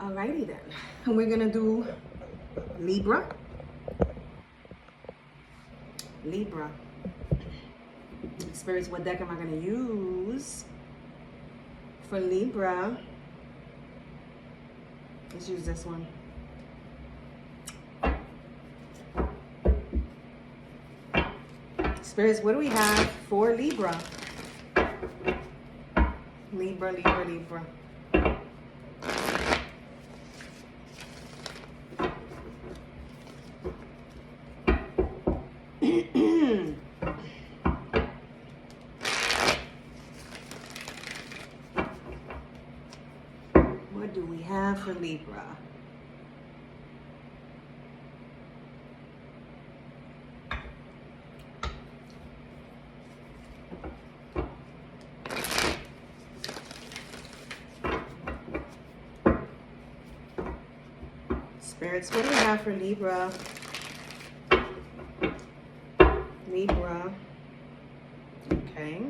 Alrighty then. And we're gonna do Libra. Libra. Spirits, what deck am I gonna use for Libra? Let's use this one. Spirits, what do we have for Libra? Libra, Libra, Libra. What do we have for Libra? Spirits, what do we have for Libra? Libra. Okay.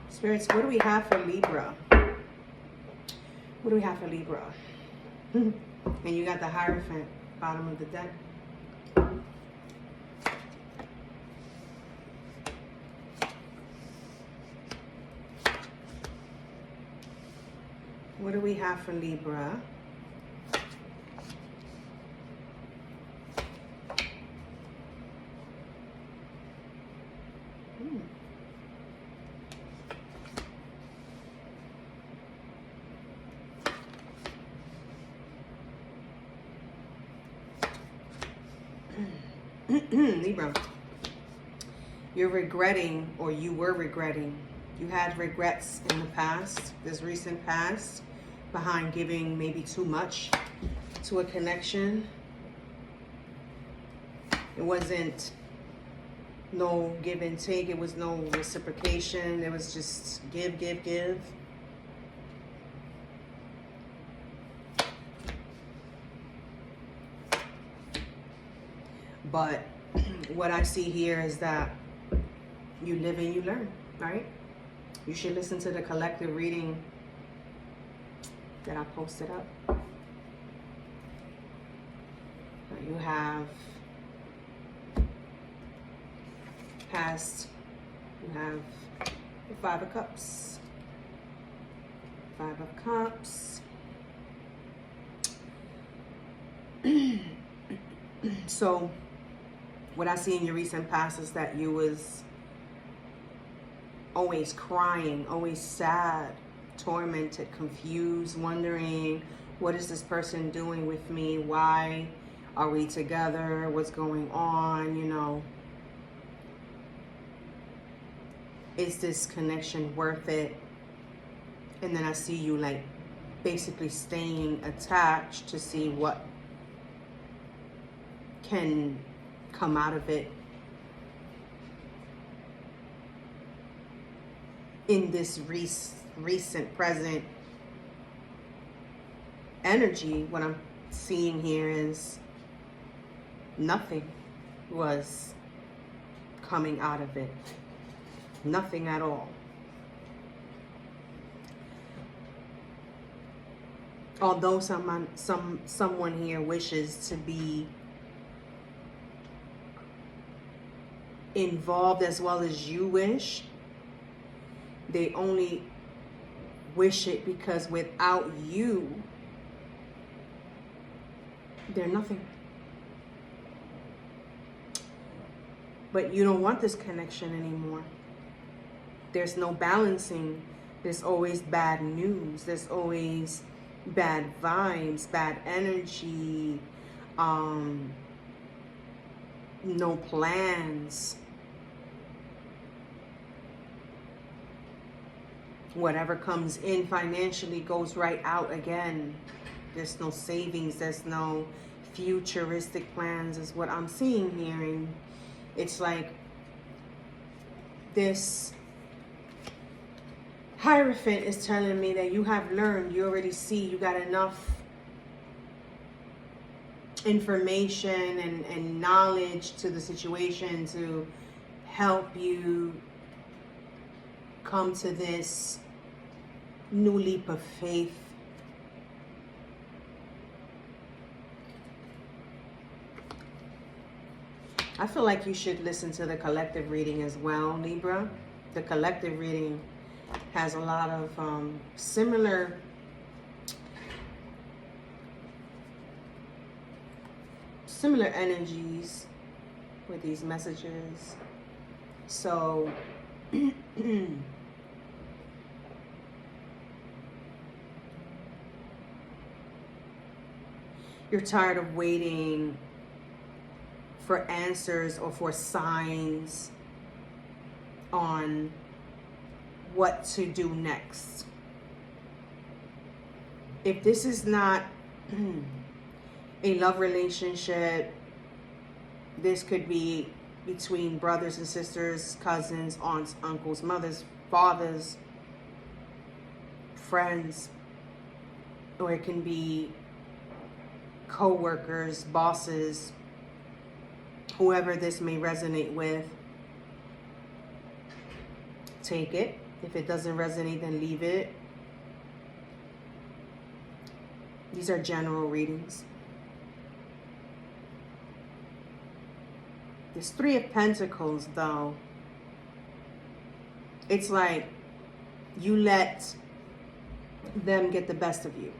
Spirits, what do we have for Libra? What do we have for Libra? And you got the Hierophant, bottom of the deck. What do we have for Libra? Libra, you're regretting, or you were regretting. You had regrets in the past, this recent past, behind giving maybe too much to a connection. It wasn't no give and take. It was no reciprocation. It was just give, give, give. But what I see here is that you live and you learn, right? You should listen to the collective reading that I posted up. You have past, you have the Five of Cups. Five of Cups. So what I see in your recent past is that you was always crying, always sad, tormented, confused, wondering, what is this person doing with me? Why are we together? What's going on? You know, is this connection worth it? And then I see you like basically staying attached to see what can come out of it in this recent present energy. What I'm seeing here is nothing was coming out of it. Nothing at all. Although someone here wishes to be involved as well as you wish, they only wish it because without you, they're nothing. But you don't want this connection anymore. There's no balancing. There's always bad news. There's always bad vibes, bad energy, no plans. Whatever comes in financially goes right out again. There's no savings. There's no futuristic plans is what I'm seeing here. And it's like this Hierophant is telling me that you have learned. You already see. You got enough information and knowledge to the situation to help you come to this new leap of faith. I feel like you should listen to the collective reading as well, Libra. The collective reading has a lot of similar energies with these messages. So you're tired of waiting for answers or for signs on what to do next. If this is not a love relationship, this could be between brothers and sisters, cousins, aunts, uncles, mothers, fathers, friends, or it can be co-workers, bosses, whoever this may resonate with. Take it. If it doesn't resonate, then leave it. These are general readings. This Three of Pentacles, though, it's like you let them get the best of you.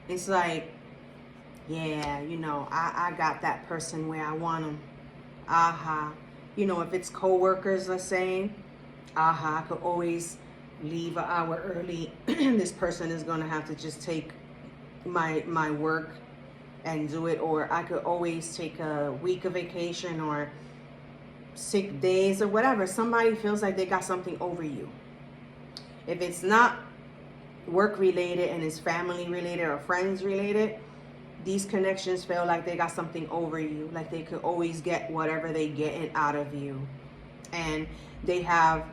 It's like, yeah, you know, I got that person where I want them. Aha. You know, if it's co-workers, let's say, aha, I could always leave an hour early. This person is going to have to just take my work and do it. Or I could always take a week of vacation or sick days or whatever. Somebody feels like they got something over you. If it's not work related and it's family related or friends related, these connections feel like they got something over you, like they could always get whatever they get out of you. And they have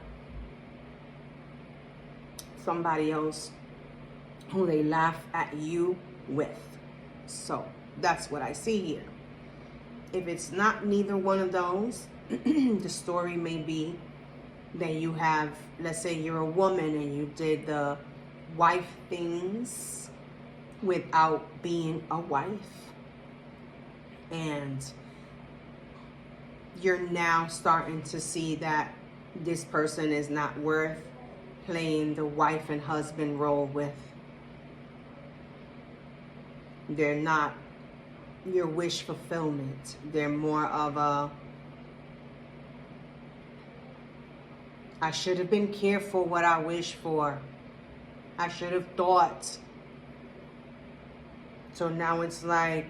somebody else who they laugh at you with. So that's what I see here. If it's not neither one of those, the story may be that you have, let's say you're a woman and you did the wife things without being a wife, and you're now starting to see that this person is not worth playing the wife and husband role with. They're not your wish fulfillment. They're more of a, I should have been careful what I wish for. I should have thought. So now it's like,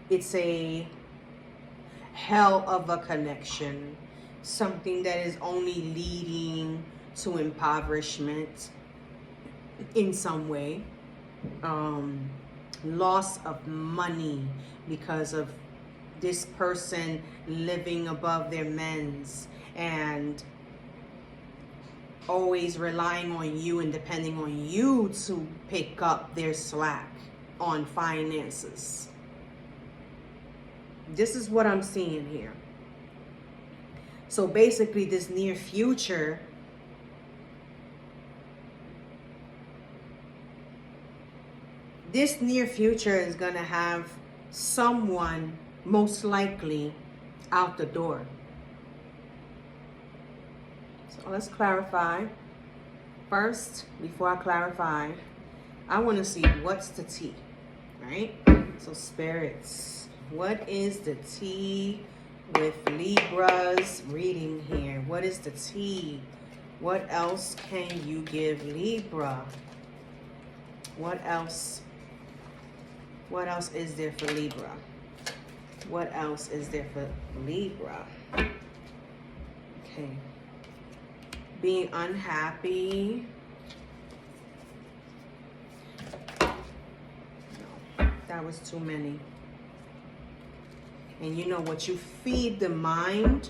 it's a hell of a connection. Something that is only leading to impoverishment in some way. Loss of money because of this person living above their means and always relying on you and depending on you to pick up their slack on finances. This is what I'm seeing here. So basically this near future is going to have someone most likely out the door. So let's clarify. First, before I clarify, I want to see what's the tea, right? So spirits, what is the tea with Libra's reading here? What is the tea? What else can you give Libra? What else is there for Libra? What else is there for Libra? Okay. Being unhappy. No, that was too many. And you know what you feed the mind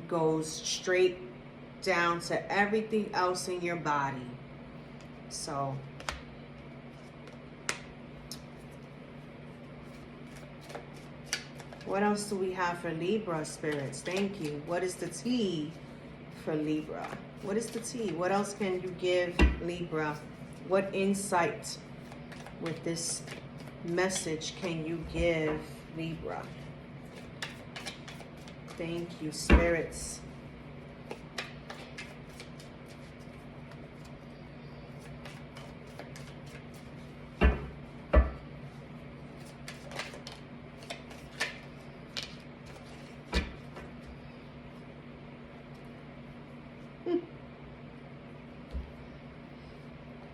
goes straight down to everything else in your body. So what else do we have for Libra spirits? Thank you. What is the tea for Libra? What is the tea? What else can you give Libra? What insight with this message can you give Libra? Thank you, spirits.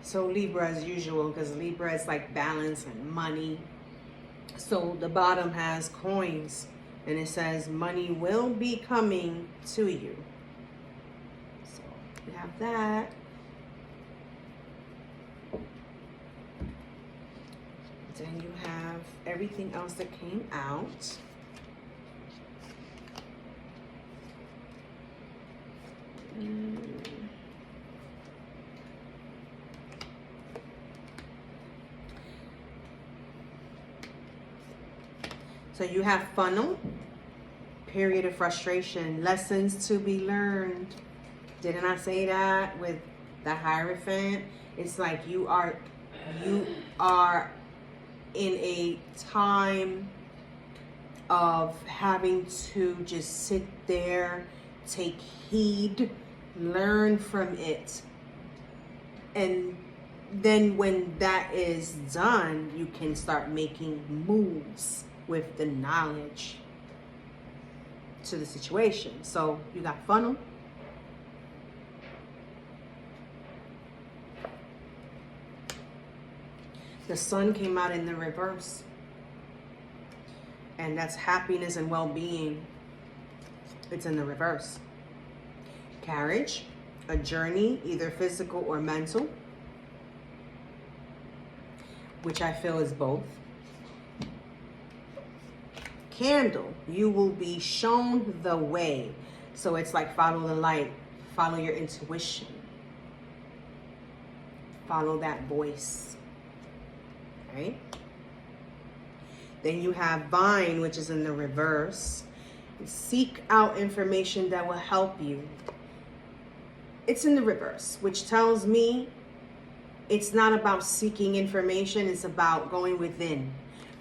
So Libra as usual, because Libra is like balance and money. So the bottom has coins and it says money will be coming to you. So you have that. Then you have everything else that came out. So you have funnel, period of frustration, lessons to be learned. Didn't I say that with the Hierophant? It's like you are in a time of having to just sit there, take heed, learn from it. And then when that is done, you can start making moves with the knowledge to the situation. So you got funnel. The sun came out in the reverse. And that's happiness and well-being. It's in the reverse. Carriage, a journey, either physical or mental, which I feel is both. Candle, you will be shown the way. So it's like follow the light, follow your intuition, follow that voice, right? Then you have vine, which is in the reverse. Seek out information that will help you. It's in the reverse, which tells me it's not about seeking information, it's about going within,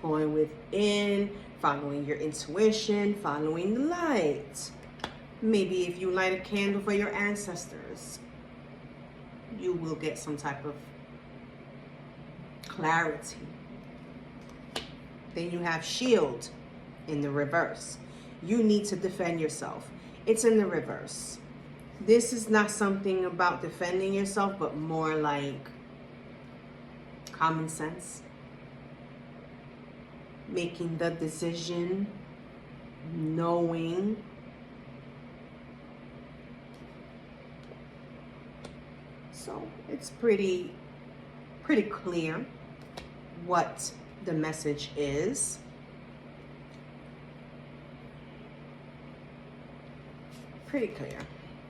following your intuition, following the light. Maybe if you light a candle for your ancestors, you will get some type of clarity. Then you have shield in the reverse. You need to defend yourself. It's in the reverse. This is not something about defending yourself, but more like common sense. Making the decision, knowing. So it's pretty clear what the message is. Pretty clear.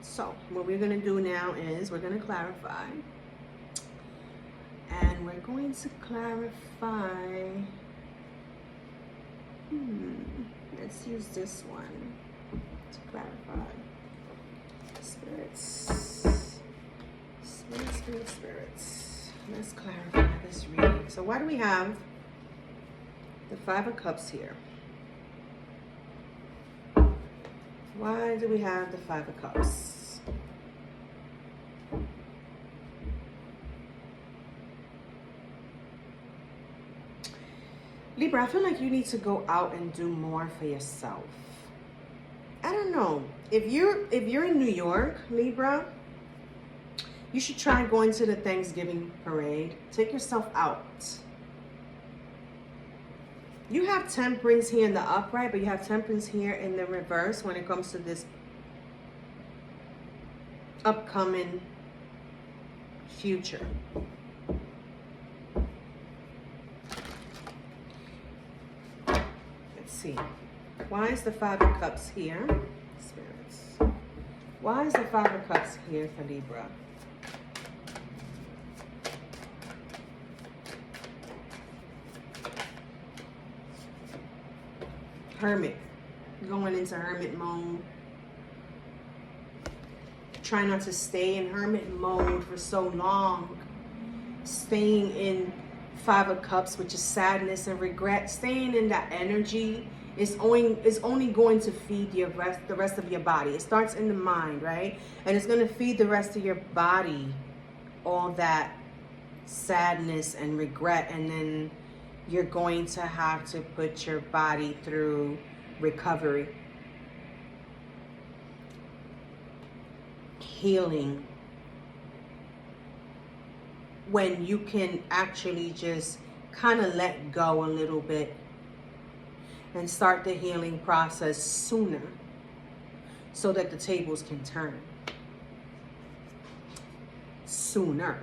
So what we're going to do now is we're going to clarify. And we're going to clarify. Let's use this one to clarify. Spirits. Let's clarify this reading. So why do we have the Five of Cups here? Why do we have the Five of Cups? Libra, I feel like you need to go out and do more for yourself. I don't know. If you're in New York, Libra, you should try going to the Thanksgiving parade. Take yourself out. You have Temperance here in the upright, but you have Temperance here in the reverse when it comes to this upcoming future. Let's see. Why is the Five of Cups here? Spirits. Why is the Five of Cups here for Libra? Hermit. Going into hermit mode. Try not to stay in hermit mode for so long. Staying in Five of Cups, which is sadness and regret. Staying in that energy is only going to feed the rest of your body. It starts in the mind, right? And it's going to feed the rest of your body all that sadness and regret. And then you're going to have to put your body through recovery, healing, when you can actually just kind of let go a little bit and start the healing process sooner so that the tables can turn sooner.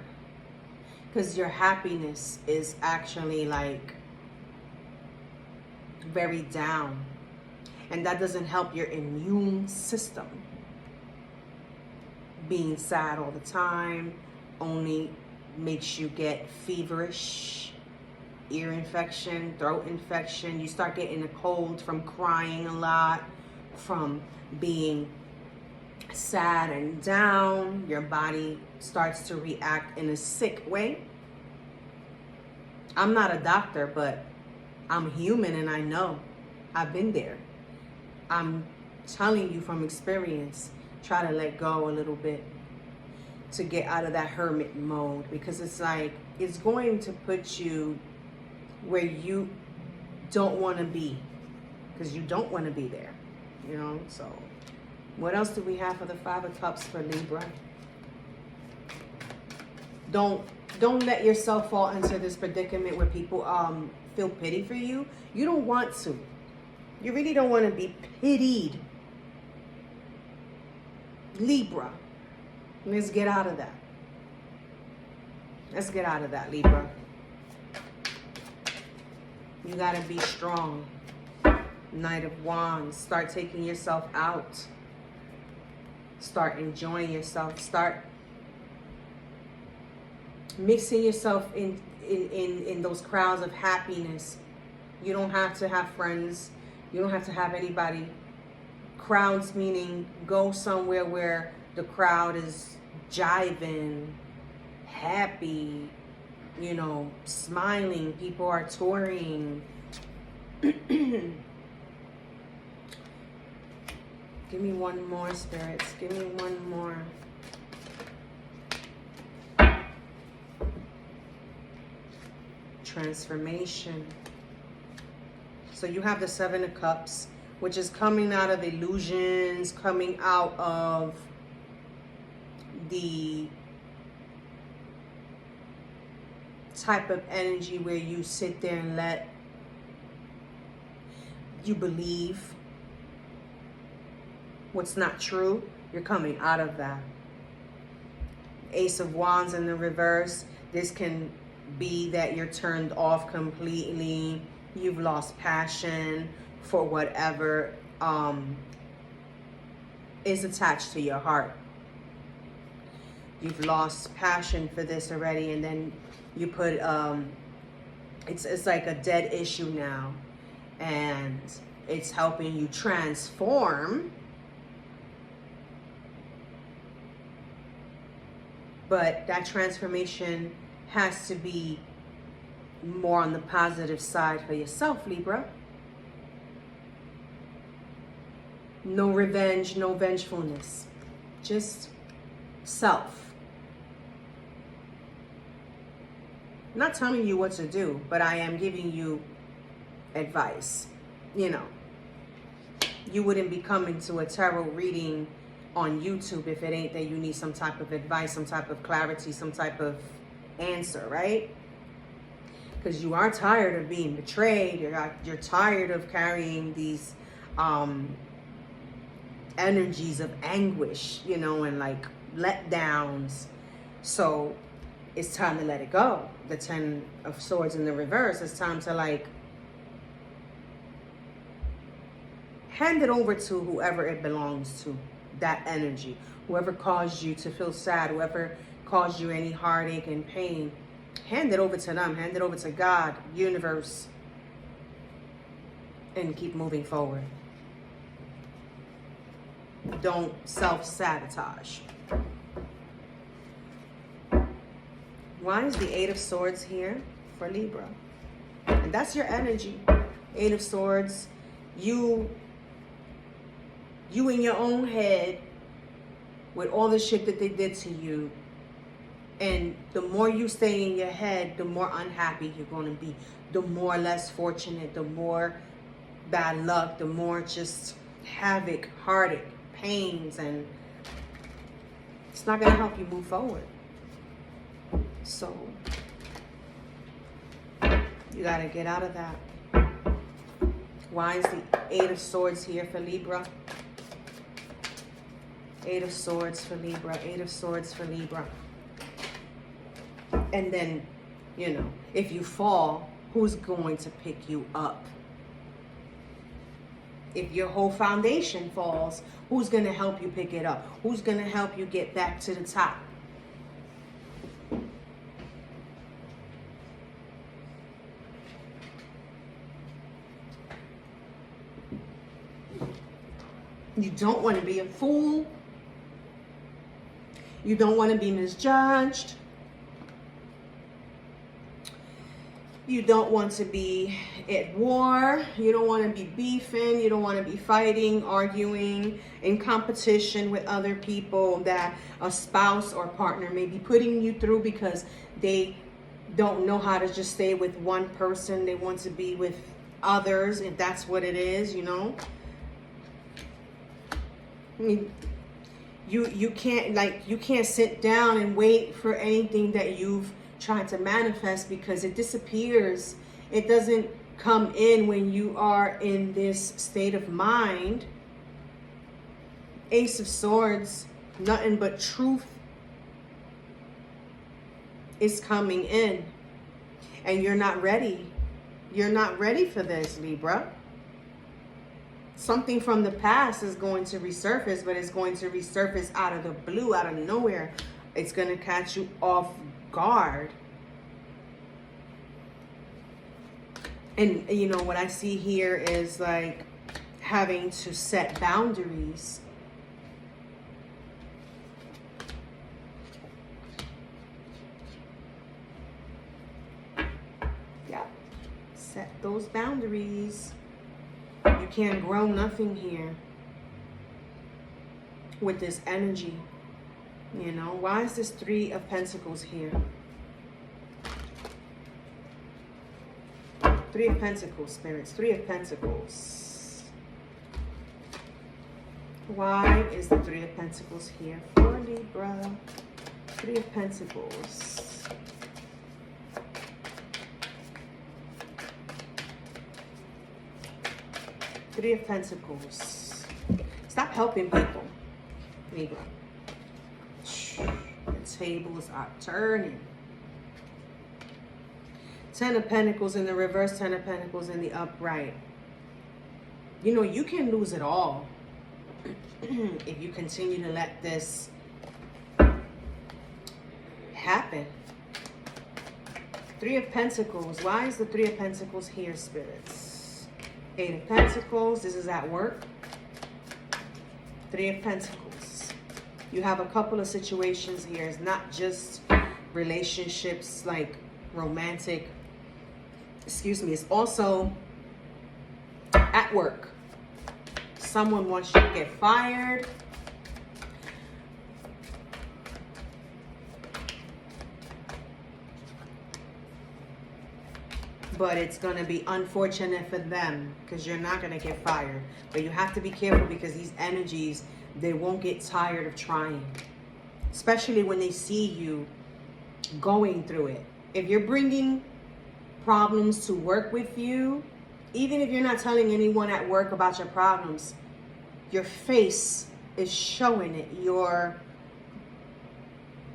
Because your happiness is actually like very down, and that doesn't help your immune system. Being sad all the time only makes you get feverish, ear infection, throat infection. You start getting a cold from crying a lot, from being sad and down. Your body starts to react in a sick way. I'm not a doctor, but I'm human and I know. I've been there. I'm telling you from experience, try to let go a little bit to get out of that hermit mode, because it's like, it's going to put you where you don't want to be, because you don't want to be there, you know. So what else do we have for the Five of Cups for Libra? Don't let yourself fall into this predicament where people feel pity for you. You don't want to. You really don't want to be pitied. Libra. Let's get out of that. Let's get out of that, Libra. You got to be strong. Knight of Wands. Start taking yourself out. Start enjoying yourself. Start mixing yourself in those crowds of happiness. You don't have to have friends. You don't have to have anybody. Crowds meaning go somewhere where the crowd is jiving, happy, you know, smiling. People are touring. Give me one more, spirits. Give me one more. Transformation. So you have the Seven of Cups, which is coming out of illusions, coming out of the type of energy where you sit there and let you believe what's not true. You're coming out of that. Ace of Wands in the reverse. This can be that you're turned off completely. You've lost passion for whatever is attached to your heart. You've lost passion for this already, and then you put it's like a dead issue now, and it's helping you transform. But that transformation has to be more on the positive side for yourself, Libra. No revenge, no vengefulness. Just self. I'm not telling you what to do, but I am giving you advice. You know, you wouldn't be coming to a tarot reading on YouTube if it ain't that you need some type of advice, some type of clarity, some type of answer, right? Because you are tired of being betrayed. You're tired of carrying these energies of anguish, you know, and like letdowns. So it's time to let it go. The Ten of Swords in the reverse. It's time to like hand it over to whoever it belongs to. That energy. Whoever caused you to feel sad, whoever caused you any heartache and pain, hand it over to them. Hand it over to God, universe, and keep moving forward. Don't self-sabotage. Why is the Eight of Swords here for Libra? And that's your energy. Eight of Swords. You in your own head with all the shit that they did to you. And the more you stay in your head, the more unhappy you're going to be. The more less fortunate, the more bad luck, the more just havoc, heartache, pains, and it's not going to help you move forward. So you got to get out of that. Why is the Eight of Swords here for Libra? Eight of Swords for Libra. Eight of Swords for Libra. And then, you know, if you fall, who's going to pick you up? If your whole foundation falls, who's going to help you pick it up? Who's going to help you get back to the top? You don't want to be a fool. You don't want to be misjudged. You don't want to be at war. You don't want to be beefing. You don't want to be fighting, arguing, in competition with other people that a spouse or partner may be putting you through because they don't know how to just stay with one person. They want to be with others, if that's what it is, you know. I mean, you can't sit down and wait for anything that you've tried to manifest because it disappears. It doesn't come in when you are in this state of mind. Ace of Swords, nothing but truth is coming in, and you're not ready. You're not ready for this, Libra. Something from the past is going to resurface, but it's going to resurface out of the blue, out of nowhere. It's going to catch you off guard. And, you know, what I see here is like having to set boundaries. Yeah. Set those boundaries. You can't grow nothing here with this energy. You know, why is this Three of Pentacles here? Three of Pentacles, spirits. Three of Pentacles. Why is the Three of Pentacles here for Libra? Three of Pentacles. Three of Pentacles. Stop helping people, Libra. The tables are turning. Ten of Pentacles in the reverse, Ten of Pentacles in the upright. You know, you can lose it all if you continue to let this happen. Three of Pentacles. Why is the Three of Pentacles here, spirits? Eight of Pentacles. This is at work. Three of Pentacles. You have a couple of situations here. It's not just relationships, like romantic. Excuse me. It's also at work. Someone wants you to get fired. But it's going to be unfortunate for them because you're not going to get fired. But you have to be careful because these energies, they won't get tired of trying. Especially when they see you going through it. If you're bringing problems to work with you, even if you're not telling anyone at work about your problems, your face is showing it. Your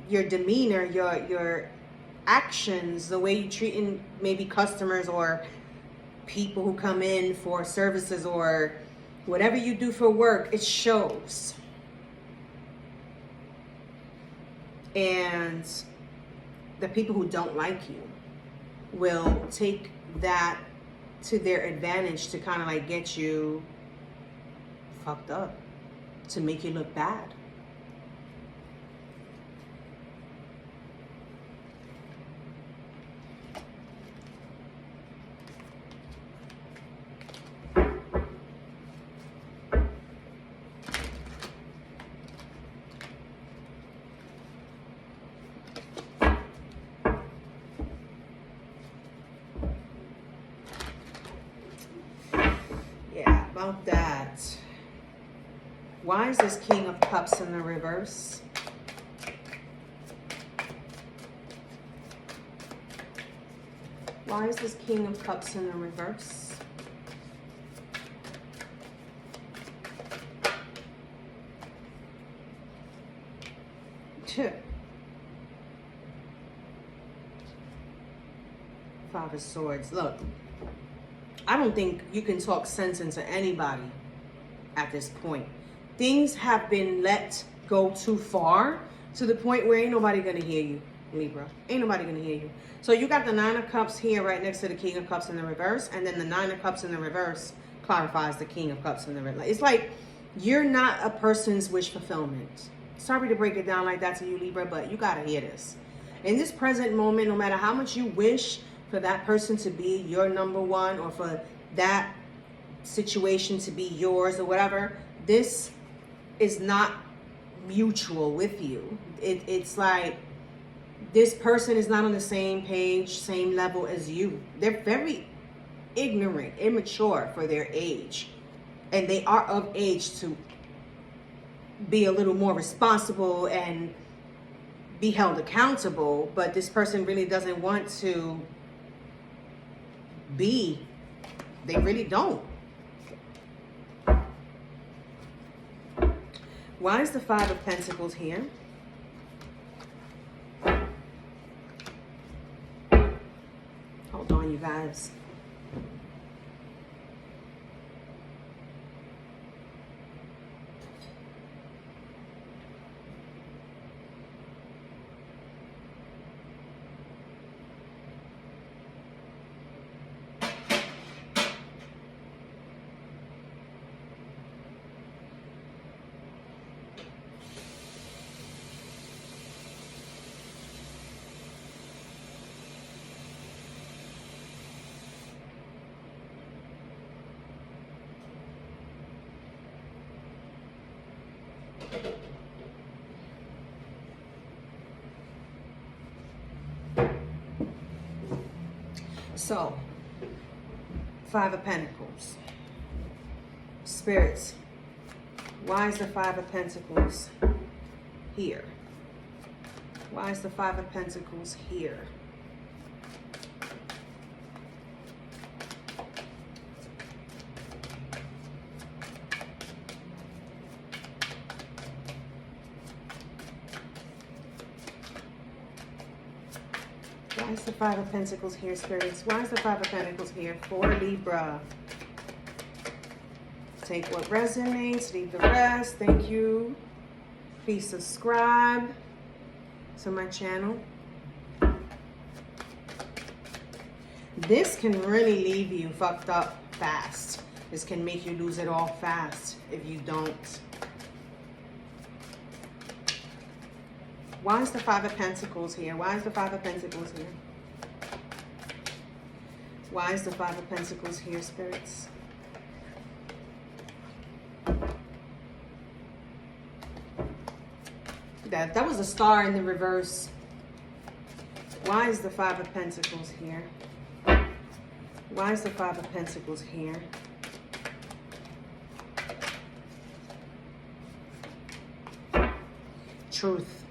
demeanor, your actions, the way you treat maybe customers or people who come in for services or whatever you do for work, it shows. And the people who don't like you will take that to their advantage to kind of like get you fucked up, to make you look bad. about that? Why is this King of Cups in the reverse? Why is this King of Cups in the reverse? Five of Swords. Look, I don't think you can talk sense into anybody at this point. Things have been let go too far to the point where ain't nobody gonna hear you, Libra. Ain't nobody gonna hear you. So you got the Nine of Cups here right next to the King of Cups in the reverse, and then the Nine of Cups in the reverse clarifies the King of Cups in the reverse. It's like you're not a person's wish fulfillment. Sorry to break it down like that to you, Libra, but you gotta hear this. In this present moment, no matter how much you wish for that person to be your number one, or for that situation to be yours or whatever, this is not mutual with you. It's like this person is not on the same page, same level as you. They're very ignorant, immature for their age. And they are of age to be a little more responsible and be held accountable. But this person really doesn't want to be. They really don't. Why is the Five of Pentacles here? Hold on, you guys. So, Five of Pentacles. Spirits, why is the Five of Pentacles here? Why is the Five of Pentacles here? Why is the Five of Pentacles here, Spirits? Why is the Five of Pentacles here for Libra? Take what resonates, leave the rest. Thank you. Please subscribe to my channel. This can really leave you fucked up fast. This can make you lose it all fast if you don't. Why is the Five of Pentacles here? Why is the Five of Pentacles here? Why is the Five of Pentacles here, Spirits? That was a star in the reverse. Why is the Five of Pentacles here? Why is the Five of Pentacles here? Truth.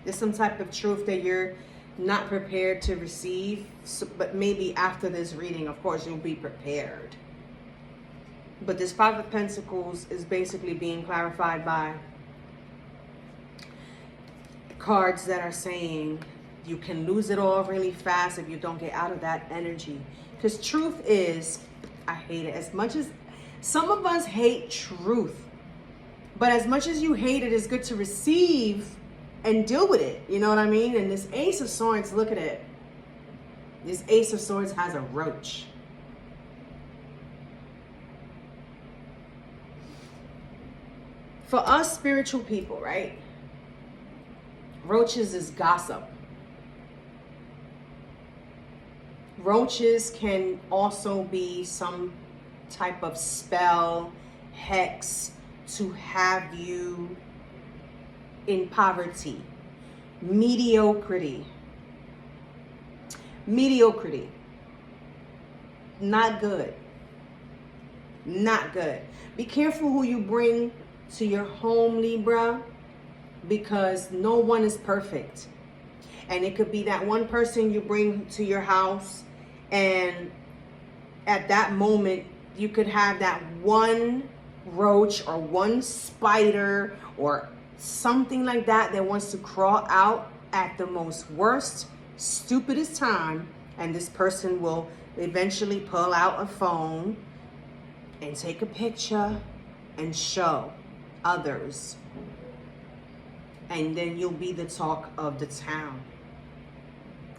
There's some type of truth that you're not prepared to receive, but maybe after this reading, of course, you'll be prepared. But this Five of Pentacles is basically being clarified by cards that are saying you can lose it all really fast if you don't get out of that energy. Because truth is, I hate it. As much as some of us hate truth, but as much as you hate it, it's good to receive and deal with it. You know what I mean? And this Ace of Swords, look at it. This Ace of Swords has a roach. For us spiritual people, right? Roaches is gossip. Roaches can also be some type of spell, hex, to have you in poverty, mediocrity. Mediocrity. Not good. Not good. Be careful who you bring to your home, Libra, because no one is perfect. And it could be that one person you bring to your house, and at that moment, you could have that one roach or one spider or something like that that wants to crawl out at the most worst, stupidest time. And this person will eventually pull out a phone and take a picture and show others. And then you'll be the talk of the town.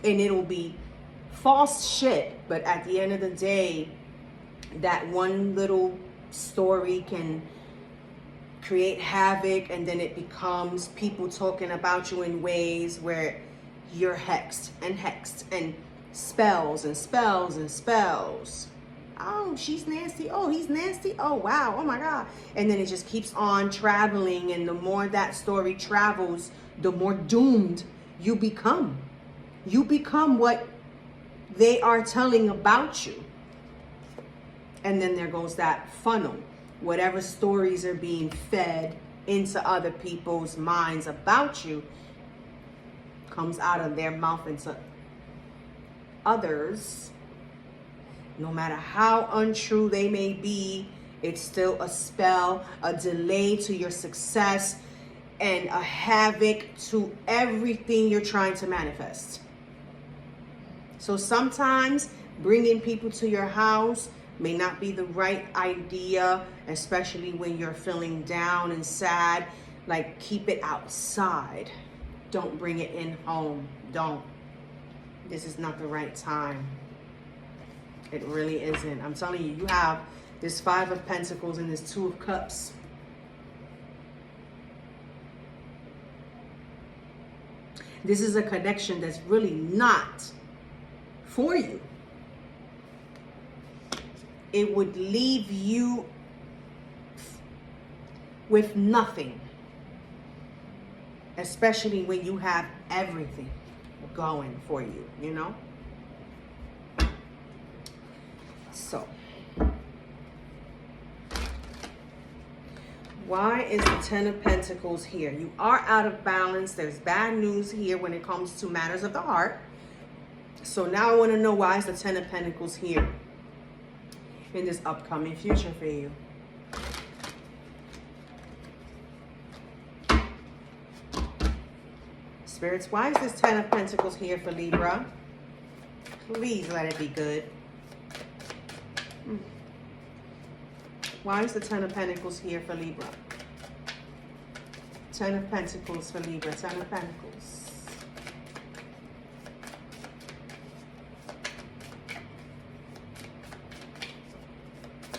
And it'll be false shit, but at the end of the day, that one little story can create havoc, and then it becomes people talking about you in ways where you're hexed and spells and spells and spells. Oh, she's nasty. Oh, he's nasty. Oh, wow. Oh my God. And then it just keeps on traveling, and the more that story travels, the more doomed you become. You become what they are telling about you. And then there goes that funnel. Whatever stories are being fed into other people's minds about you comes out of their mouth into others. No matter how untrue they may be, it's still a spell, a delay to your success, and a havoc to everything you're trying to manifest. So sometimes bringing people to your house may not be the right idea, especially when you're feeling down and sad. Like, keep it outside. Don't bring it in home. Don't. This is not the right time. It really isn't. I'm telling you, you have this 5 of Pentacles and this 2 of Cups. This is a connection that's really not for you. It would leave you with nothing, especially when you have everything going for you, you know? So, why is the 10 of Pentacles here? You are out of balance. There's bad news here when it comes to matters of the heart. So now I want to know, why is the 10 of Pentacles here in this upcoming future for you? Spirits, why is this 10 of Pentacles here for Libra? Please let it be good. Why is the 10 of Pentacles here for Libra? 10 of Pentacles for Libra. 10 of Pentacles.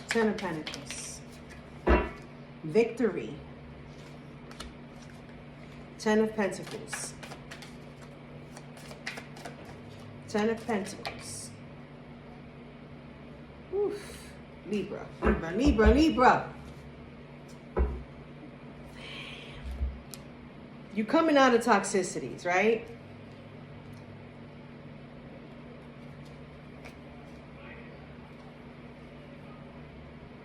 Ten of Pentacles. Victory. 10 of Pentacles. 10 of Pentacles. Oof. Libra, Libra, Libra, Libra. You're coming out of toxicities, right?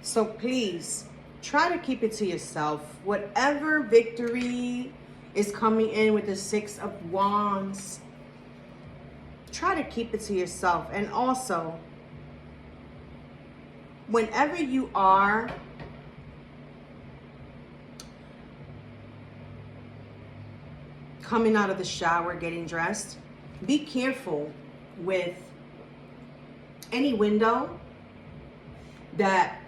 So please, try to keep it to yourself. Whatever victory is coming in with the 6 of Wands, try to keep it to yourself. And also, whenever you are coming out of the shower, getting dressed, be careful with any window that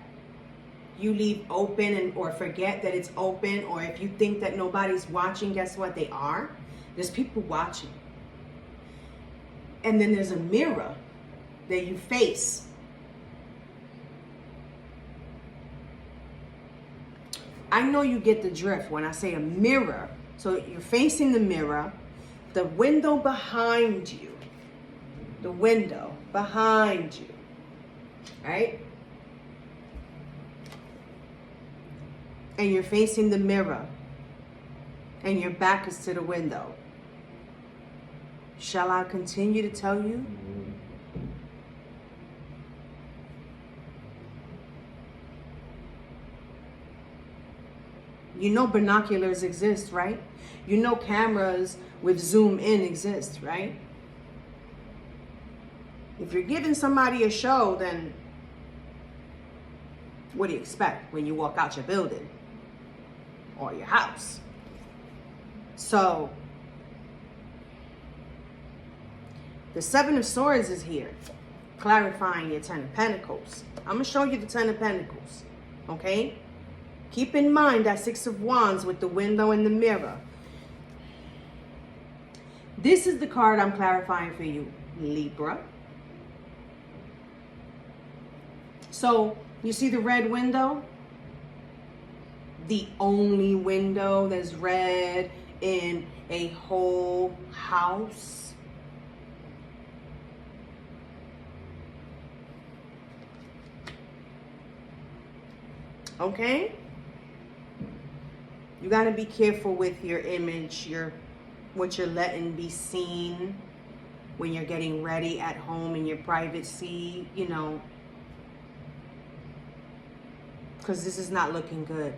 you leave open or forget that it's open, or if you think that nobody's watching, guess what? They are. There's people watching. And then there's a mirror that you face. I know you get the drift when I say a mirror. So you're facing the mirror, the window behind you, the window behind you, right? And you're facing the mirror, and your back is to the window. Shall I continue to tell you? You know binoculars exist, right? You know cameras with zoom in exist, right? If you're giving somebody a show, then what do you expect when you walk out your building or your house? So the Seven of Swords is here, clarifying your Ten of Pentacles. I'm going to show you the Ten of Pentacles, okay? Keep in mind that Six of Wands with the window and the mirror. This is the card I'm clarifying for you, Libra. So, you see the red window? The only window that's red in a whole house. Okay? You got to be careful with your image, what you're letting be seen when you're getting ready at home in your privacy, you know, because this is not looking good.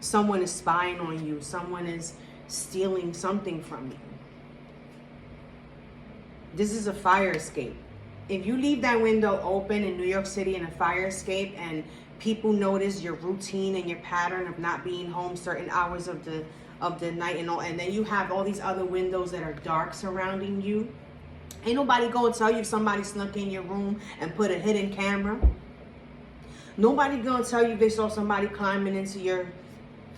Someone is spying on you. Someone is stealing something from you. This is a fire escape. If you leave that window open in New York City in a fire escape and people notice your routine and your pattern of not being home certain hours of the night and all, and then you have all these other windows that are dark surrounding you, ain't nobody gonna tell you if somebody snuck in your room and put a hidden camera. Nobody gonna tell you if they saw somebody climbing into your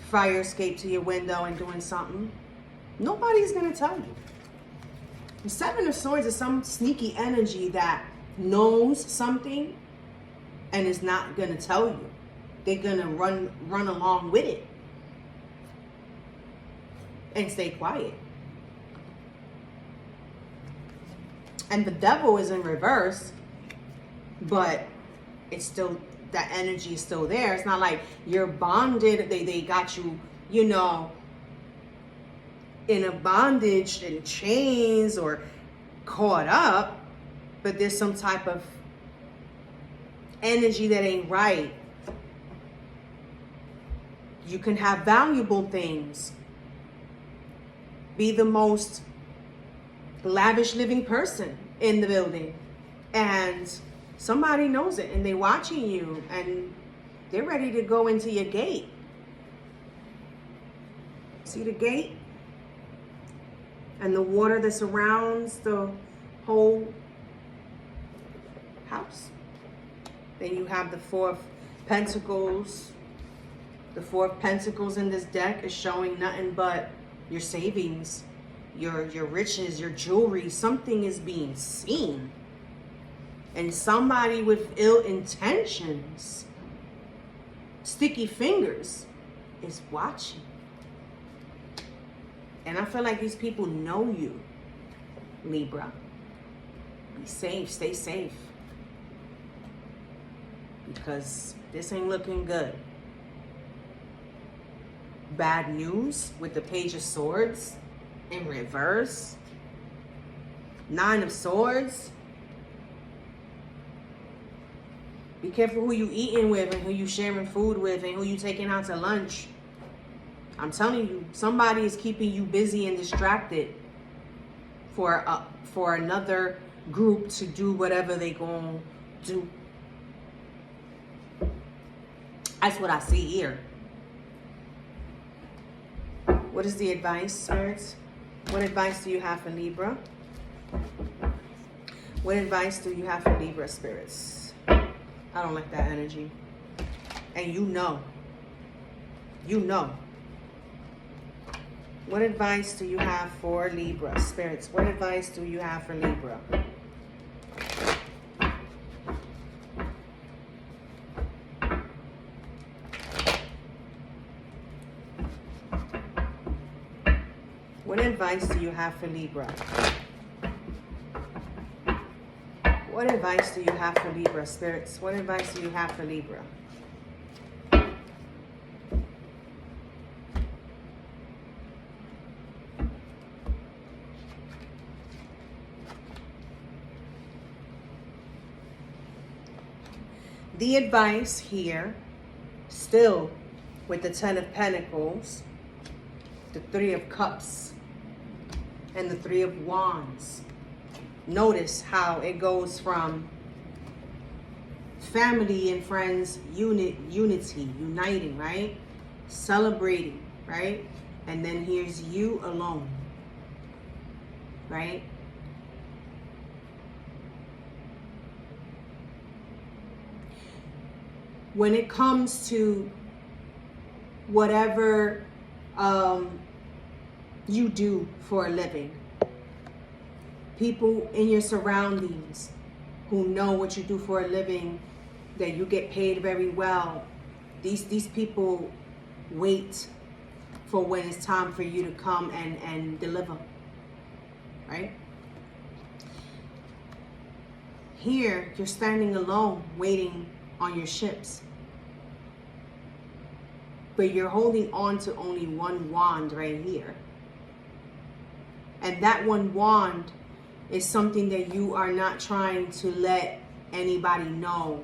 fire escape to your window and doing something. Nobody's gonna tell you. The Seven of Swords is some sneaky energy that knows something and is not gonna tell you. They're gonna run along with it and stay quiet. And the Devil is in reverse, but it's still, that energy is still there. It's not like you're bonded. They got you, you know, in a bondage and chains or caught up, but there's some type of energy that ain't right. You can have valuable things. Be the most lavish living person in the building, and somebody knows it and they're watching you and they're ready to go into your gate. See the gate? And the water that surrounds the whole house. Then you have the Four of Pentacles. The Four of Pentacles in this deck is showing nothing but your savings, your riches, your jewelry. Something is being seen. And somebody with ill intentions, sticky fingers, is watching. And I feel like these people know you, Libra. Be safe, stay safe. Because this ain't looking good. Bad news with the Page of Swords in reverse. Nine of Swords. Be careful who you eating with and who you sharing food with and who you taking out to lunch. I'm telling you, somebody is keeping you busy and distracted for another group to do whatever they gonna do. That's what I see here. What is the advice, spirits? What advice do you have for Libra? What advice do you have for Libra, spirits? I don't like that energy. And you know. You know. What advice do you have for Libra, spirits? What advice do you have for Libra? What advice do you have for Libra? What advice do you have for Libra, spirits? What advice do you have for Libra? The advice here still with the Ten of Pentacles, the Three of Cups, and the Three of Wands. Notice how it goes from family and friends, unity, uniting, right? Celebrating, right? And then here's you alone, right? When it comes to whatever you do for a living, people in your surroundings who know what you do for a living, that you get paid very well, these people wait for when it's time for you to come and deliver, right? Here, you're standing alone, waiting on your ships. But you're holding on to only one wand right here. And that one wand is something that you are not trying to let anybody know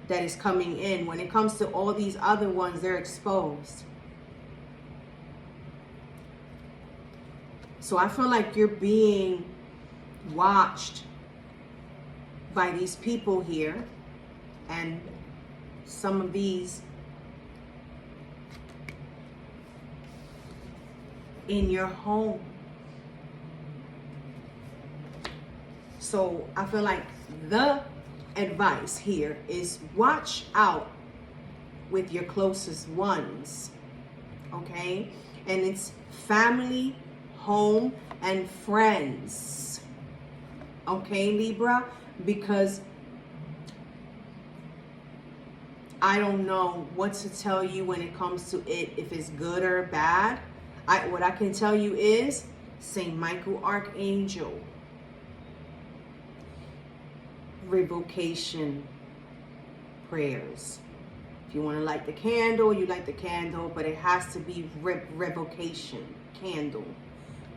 that is coming in. When it comes to all these other ones, they're exposed. So I feel like you're being watched by these people here, and some of these in your home. So I feel like the advice here is watch out with your closest ones, okay? And it's family, home, and friends, okay, Libra? Because I don't know what to tell you when it comes to it, if it's good or bad. What I can tell you is Saint Michael Archangel, revocation prayers. If you want to light the candle, you light the candle, but it has to be revocation candle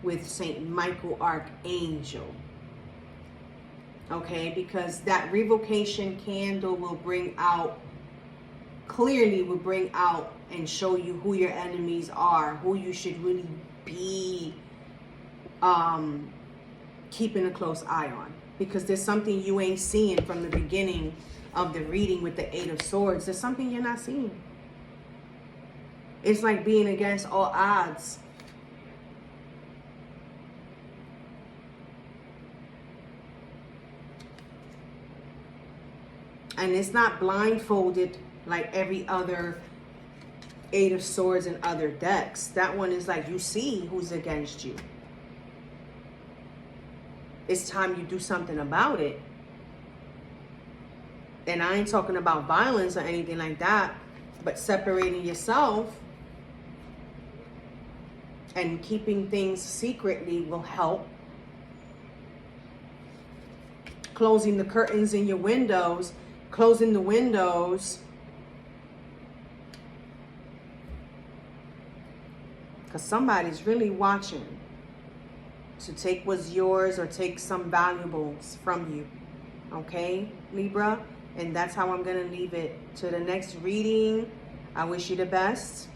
with Saint Michael Archangel. Okay, because that revocation candle will bring out, clearly will bring out and show you who your enemies are, who you should really be keeping a close eye on. Because there's something you ain't seeing from the beginning of the reading with the Eight of Swords. There's something you're not seeing. It's like being against all odds. And it's not blindfolded like every other Eight of Swords and other decks. That one is like you see who's against you. It's time you do something about it. And I ain't talking about violence or anything like that, but separating yourself and keeping things secretly will help. Closing the curtains in your windows, closing the windows, because somebody's really watching to take what's yours or take some valuables from you. Okay, Libra? And that's how I'm going to leave it. To the next reading, I wish you the best.